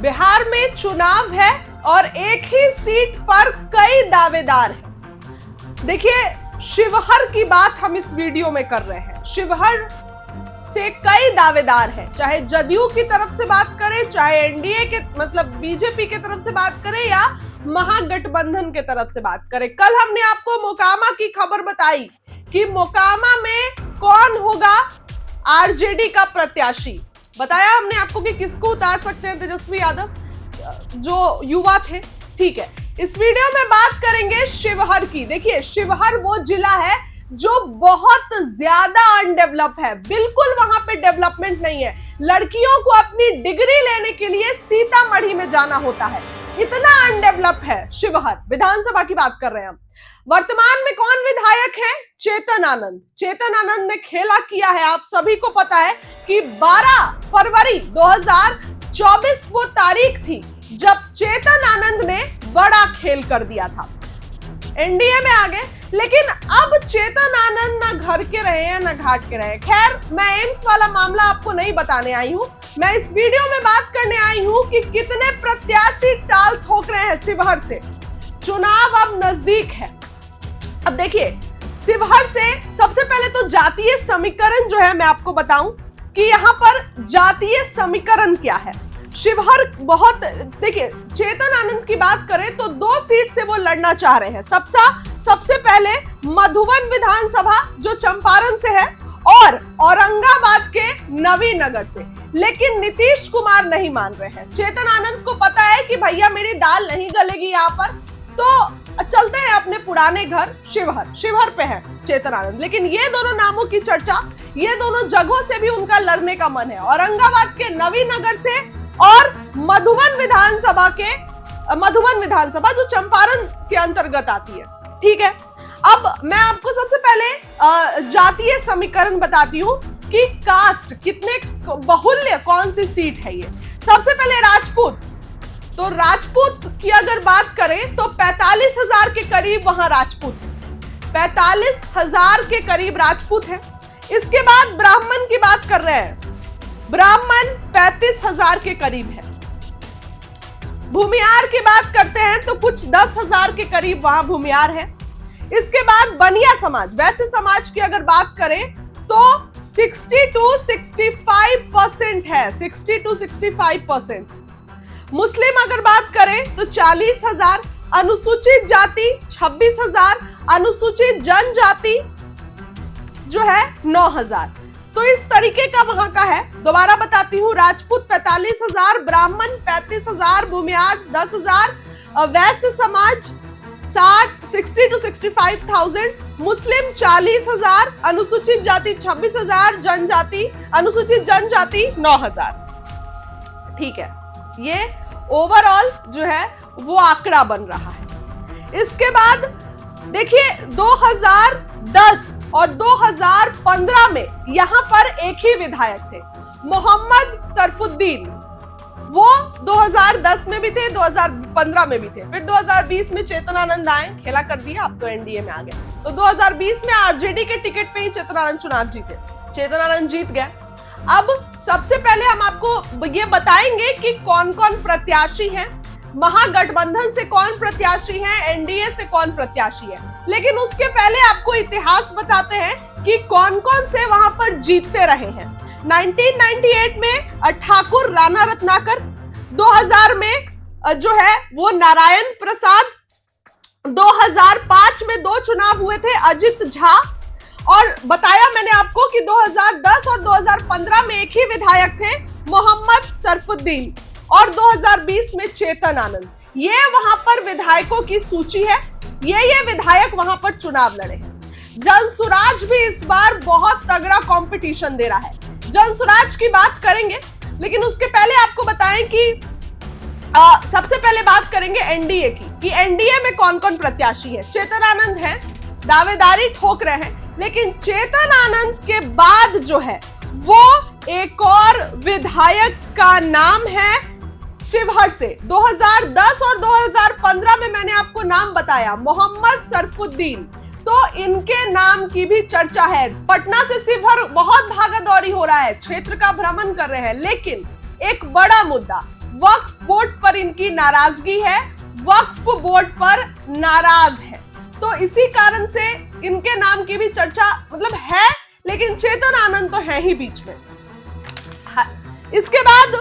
बिहार में चुनाव है और एक ही सीट पर कई दावेदार हैं। देखिए, शिवहर की बात हम इस वीडियो में कर रहे हैं। शिवहर से कई दावेदार हैं, चाहे जदयू की तरफ से बात करें, चाहे एनडीए के मतलब बीजेपी की तरफ से बात करें या महागठबंधन के तरफ से बात करें। कल हमने आपको मोकामा की खबर बताई कि मोकामा में कौन होगा आरजेडी का प्रत्याशी। बताया हमने आपको कि किसको उतार सकते हैं तेजस्वी यादव, जो युवा थे। ठीक है, इस वीडियो में बात करेंगे शिवहर की। देखिए, शिवहर वो जिला है जो बहुत ज्यादा अनडेवलप है, बिल्कुल वहां पे डेवलपमेंट नहीं है। लड़कियों को अपनी डिग्री लेने के लिए सीतामढ़ी में जाना होता है, इतना अनडेवलप है शिवहर। विधानसभा की बात कर रहे हैं हम। वर्तमान में कौन विधायक है? चेतन आनंद। चेतन आनंद ने खेला किया है, आप सभी को पता है कि 12 फरवरी 2024 वो तारीख थी जब चेतन आनंद ने बड़ा खेल कर दिया था, एनडीए में आ गए। लेकिन अब चेतन आनंद ना घर के रहे हैं ना घाट के रहे। खैर, मैं एम्स वाला मामला आपको नहीं बताने आई हूं, मैं इस वीडियो में बात करने आई हूं कि कितने प्रत्याशी टाल ठोक रहे हैं शिवहर से। चुनाव अब नजदीक है। अब देखिए, शिवहर से सबसे पहले तो जातीय समीकरण जो है मैं आपको बताऊं कि यहाँ पर जातीय समीकरण क्या है। शिवहर बहुत, देखिए, चेतन आनंद की बात करें तो 2 सीट से वो लड़ना चाह रहे हैं। सबसे पहले मधुबन विधानसभा जो चंपारण से है और औरंगाबाद के नवीनगर से। लेकिन नीतीश कुमार नहीं मान रहे हैं। चेतन आनंद को पता है कि भैया मेरी दाल नहीं गलेगी यहाँ पर, तो चलते हैं अपने पुराने घर शिवहर पे है चेतन आनंद। लेकिन ये दोनों नामों की चर्चा, ये दोनों जगहों से भी उनका लड़ने का मन है, औरंगाबाद के नवीनगर से और मधुबन विधानसभा जो चंपारण के अंतर्गत आती है। ठीक है, अब मैं आपको सबसे पहले जातीय समीकरण बताती हूँ कि कास्ट कितने बहुल्य कौन सी सीट है ये। सबसे पहले राजपूत, तो राजपूत की अगर बात करें तो 45,000 के करीब वहां राजपूत है, 45,000 के करीब राजपूत है। इसके बाद ब्राह्मण की बात कर रहे हैं, ब्राह्मण 35,000 के करीब है। भूमियार की बात करते हैं तो कुछ 10,000 के करीब वहां भूमियार है। इसके बाद बनिया समाज, वैश्य समाज की अगर बात करें तो 60 to 65% है, 60 to 65%। मुस्लिम अगर बात करें तो 40,000, अनुसूचित जाति 26,000, अनुसूचित जनजाति जो है 9,000। तो इस तरीके का वहां का है। दोबारा बताती हूँ, राजपूत 45,000, ब्राह्मण 35,000, भूमियार 10,000, वैश्य समाज 60 to 65,000, मुस्लिम 40,000, अनुसूचित जाति 26,000, अनुसूचित जनजाति 9,000। ठीक है, ये ओवरऑल जो है वो आंकड़ा बन रहा है। इसके बाद देखिए, 2010 और 2015 में यहां पर एक ही विधायक थे, मोहम्मद सरफुद्दीन। वो 2010 में भी थे, 2015 में भी थे। फिर 2020 में चेतन आनंद आए, खेला कर दिया, अब तो एनडीए में आ गए। तो 2020 में आरजेडी के टिकट पे ही चेतन आनंद चुनाव जीते, चेतन आनंद जीत गए। अब सबसे पहले हम आपको ये बताएंगे कि कौन कौन प्रत्याशी हैं, महागठबंधन से कौन प्रत्याशी हैं, एनडीए से कौन प्रत्याशी है। लेकिन उसके पहले आपको इतिहास बताते हैं कि कौन कौन से वहां पर जीतते रहे हैं। 1998 में ठाकुर राणा रत्नाकर, 2000 में जो है वो नारायण प्रसाद, 2005 में 2 चुनाव हुए थे, अजित झा, और बताया मैंने आपको कि 2010 और 2015 में एक ही विधायक थे, मोहम्मद सरफुद्दीन, और 2020 में चेतन आनंद। ये वहां पर विधायकों की सूची है, ये विधायक वहां पर चुनाव लड़े हैं। जनसुराज भी इस बार बहुत तगड़ा कंपटीशन दे रहा है, जनसुराज की बात करेंगे। लेकिन उसके पहले आपको बताएं कि सबसे पहले बात करेंगे एनडीए की, कि एनडीए में कौन कौन प्रत्याशी है। चेतन आनंद हैं, दावेदारी ठोक रहे हैं, लेकिन चेतन आनंद के बाद जो है वो एक और विधायक का नाम है शिवहर से। 2010 और 2015 में मैंने आपको नाम बताया, मोहम्मद सरफुद्दीन। तो इनके नाम की भी चर्चा है। पटना से शिवहर बहुत भागादौड़ी हो रहा है, क्षेत्र का भ्रमण कर रहे हैं, लेकिन एक बड़ा मुद्दा वक्फ बोर्ड पर इनकी नाराजगी है, वक्फ बोर्ड पर नाराज है। तो इसी कारण से इनके नाम की भी चर्चा मतलब है, लेकिन चेतन आनंद तो है ही बीच में। इसके बाद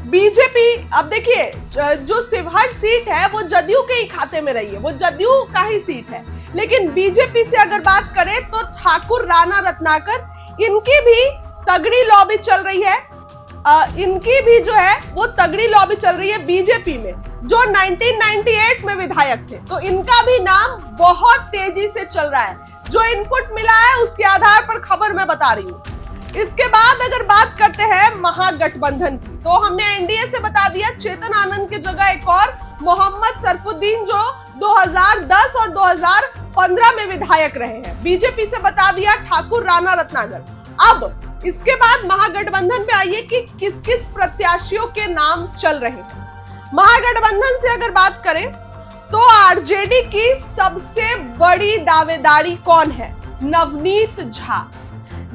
बीजेपी, अब देखिए जो शिवहर सीट है वो जदयू के ही खाते में रही है, वो जदयू का ही सीट है, लेकिन बीजेपी से अगर बात करें तो ठाकुर राणा रत्नाकर, इनकी भी तगड़ी लॉबी चल रही है, इनकी भी जो है वो तगड़ी लॉबी चल रही है बीजेपी में, जो 1998 में विधायक थे, तो इनका भी नाम बहुत तेजी से चल रहा है। जो इनपुट मिला है उसके आधार पर खबर मैं बता रही हूँ। इसके बाद अगर बात करते हैं महागठबंधन की, तो हमने एनडीए से बता दिया चेतन आनंद की जगह एक और मोहम्मद सरफुद्दीन जो 2010 और 2015 में विधायक रहे हैं। बीजेपी से बता दिया ठाकुर राणा रत्नाकर। अब इसके बाद महागठबंधन पे आइए कि किस किस प्रत्याशियों के नाम चल रहे हैं। महागठबंधन से अगर बात करें तो आरजेडी की सबसे बड़ी दावेदारी कौन है? नवनीत झा,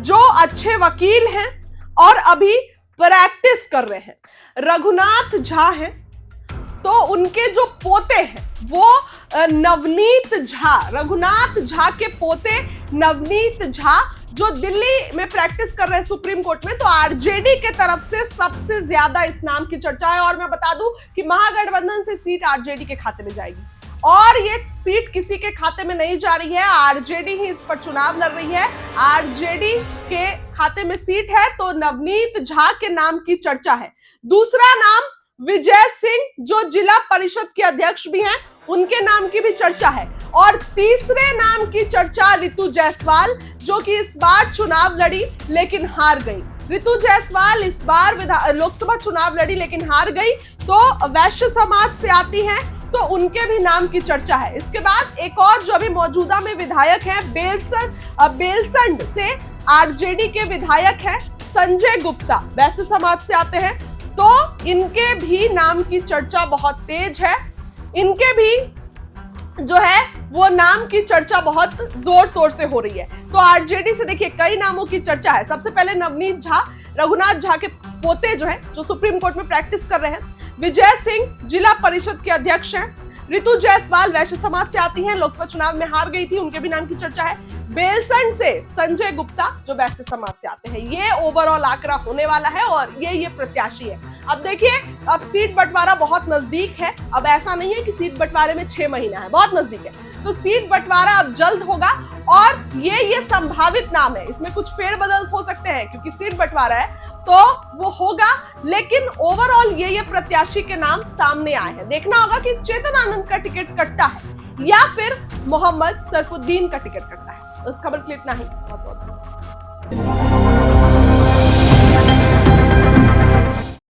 जो अच्छे वकील हैं और अभी प्रैक्टिस कर रहे हैं। रघुनाथ झा हैं, तो उनके जो पोते हैं वो नवनीत झा, रघुनाथ झा के पोते नवनीत झा, जो दिल्ली में प्रैक्टिस कर रहे हैं सुप्रीम कोर्ट में। तो आरजेडी के तरफ से सबसे ज्यादा इस नाम की चर्चा है, और मैं बता दूं कि महागठबंधन से सीट आरजेडी के खाते में जाएगी, और ये सीट किसी के खाते में नहीं जा रही है, आरजेडी ही इस पर चुनाव लड़ रही है। आरजेडी के खाते में सीट है तो नवनीत झा के नाम की चर्चा है। दूसरा नाम विजय सिंह, जो जिला परिषद के अध्यक्ष भी हैं, उनके नाम की भी चर्चा है। और तीसरे नाम की चर्चा ऋतु जायसवाल, जो कि इस बार चुनाव लड़ी लेकिन हार गई। ऋतु जायसवाल इस बार लोकसभा चुनाव लड़ी लेकिन हार गई, तो वैश्य समाज से आती हैं, तो उनके भी नाम की चर्चा है। इसके बाद एक और जो अभी मौजूदा में विधायक हैं, बेलसंड से आरजेडी के विधायक हैं संजय गुप्ता, वैश्य समाज से आते हैं, तो इनके भी नाम की चर्चा बहुत तेज है। इनके भी जो है वो नाम की चर्चा बहुत जोर शोर से हो रही है। तो आरजेडी से देखिए कई नामों की चर्चा है। सबसे पहले नवनीत झा, रघुनाथ झा के पोते जो है, जो सुप्रीम कोर्ट में प्रैक्टिस कर रहे हैं। विजय सिंह जिला परिषद के अध्यक्ष हैं। ऋतु जायसवाल वैश्य समाज से आती हैं, लोकसभा चुनाव में हार गई थी, उनके भी नाम की चर्चा है। बेलसंड से संजय गुप्ता, जो वैश्य समाज से आते हैं। ये ओवरऑल आंकड़ा होने वाला है और ये प्रत्याशी है। अब देखिए, अब सीट बंटवारा बहुत नजदीक है। अब ऐसा नहीं है कि सीट बंटवारे में 6 महीना है, बहुत नजदीक है। तो सीट बंटवारा अब जल्द होगा, और ये संभावित नाम है, इसमें कुछ फेरबदल हो सकते हैं क्योंकि सीट बंटवारा है, तो वो होगा। लेकिन ओवरऑल ये प्रत्याशी के नाम सामने आए हैं। देखना होगा कि चेतन आनंद का टिकट कटता है या फिर मोहम्मद सरफुद्दीन का टिकट कटता है। उस खबर के लिए इतना ही। बहुत बहुत